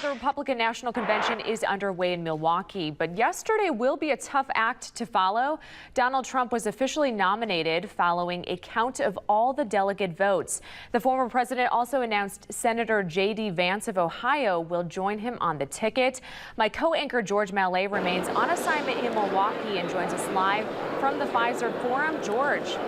The Republican National Convention is underway in Milwaukee, but yesterday will be a tough act to follow. Donald Trump was officially nominated following a count of all the delegate votes. The former president also announced Senator J.D. Vance of Ohio will join him on the ticket. My co-anchor George Mallet remains on assignment in Milwaukee and joins us live from the Pfizer Forum. George.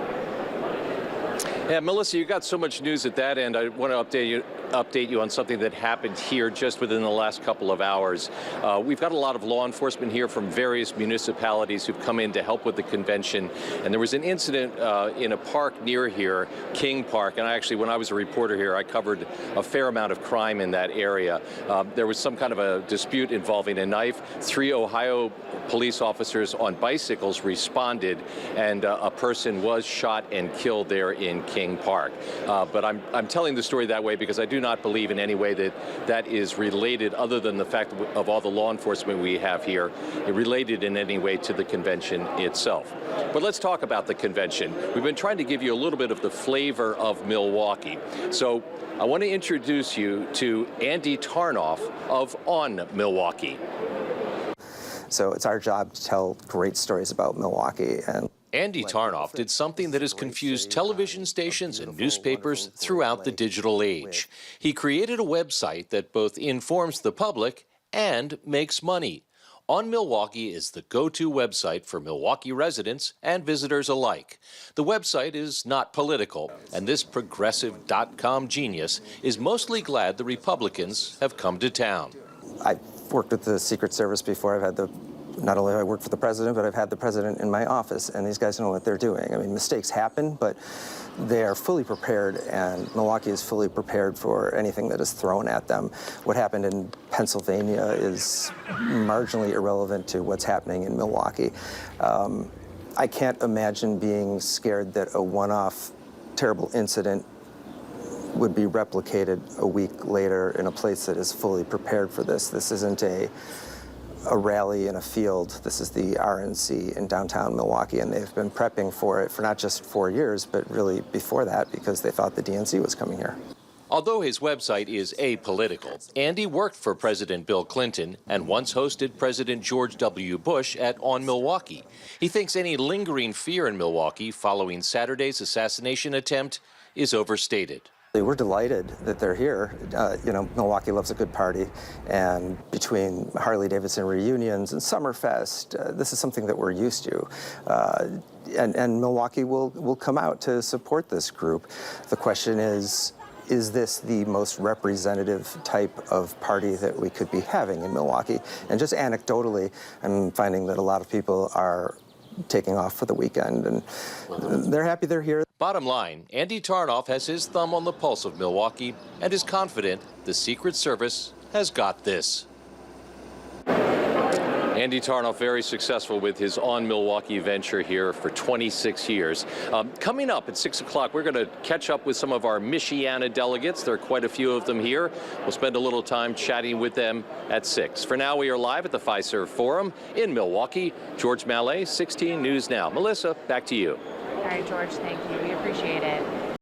Yeah, Melissa, you got so much news at that end. I want to update you on something that happened here just within the last couple of hours. We've got a lot of law enforcement here from various municipalities who've come in to help with the convention. And there was an incident in a park near here, King Park. And when I was a reporter here, I covered a fair amount of crime in that area. There was some kind of a dispute involving a knife. 3 Ohio police officers on bicycles responded, and a person was shot and killed there in King Park. But I'm telling the story that way because I do not believe in any way that is related, other than the fact of all the law enforcement we have here, related in any way to the convention itself. But let's talk about the convention. We've been trying to give you a little bit of the flavor of Milwaukee. So I want to introduce you to Andy Tarnoff of OnMilwaukee. So it's our job to tell great stories about Milwaukee. And Andy Tarnoff did something that has confused television stations and newspapers throughout the digital age. He created a website that both informs the public and makes money. OnMilwaukee is the go-to website for Milwaukee residents and visitors alike. The website is not political, and this progressive.com genius is mostly glad the Republicans have come to town. I've worked with the Secret Service before. Not only have I worked for the president, but I've had the president in my office, and these guys know what they're doing. I mean, mistakes happen, but they are fully prepared, and Milwaukee is fully prepared for anything that is thrown at them. What happened in Pennsylvania is marginally irrelevant to what's happening in Milwaukee. I can't imagine being scared that a one-off terrible incident would be replicated a week later in a place that is fully prepared for this. This isn't a rally in a field. This is the RNC in downtown Milwaukee, and they've been prepping for it for not just 4 years, but really before that, because they thought the DNC was coming here. Although his website is apolitical, Andy worked for President Bill Clinton and once hosted President George W. Bush at OnMilwaukee. He thinks any lingering fear in Milwaukee following Saturday's assassination attempt is overstated. We're delighted that they're here. Milwaukee loves a good party, and between Harley-Davidson reunions and Summerfest, this is something that we're used to. And Milwaukee will come out to support this group. The question is this the most representative type of party that we could be having in Milwaukee? And just anecdotally, I'm finding that a lot of people are taking off for the weekend, and they're happy they're here. Bottom line, Andy Tarnoff has his thumb on the pulse of Milwaukee and is confident the Secret Service has got this. Andy Tarnoff, very successful with his OnMilwaukee venture here for 26 years. Coming up at 6 o'clock, we're going to catch up with some of our Michiana delegates. There are quite a few of them here. We'll spend a little time chatting with them at 6. For now, we are live at the Pfizer Forum in Milwaukee. George Mallet, 16 News Now. Melissa, back to you. All right, George, thank you. We appreciate it.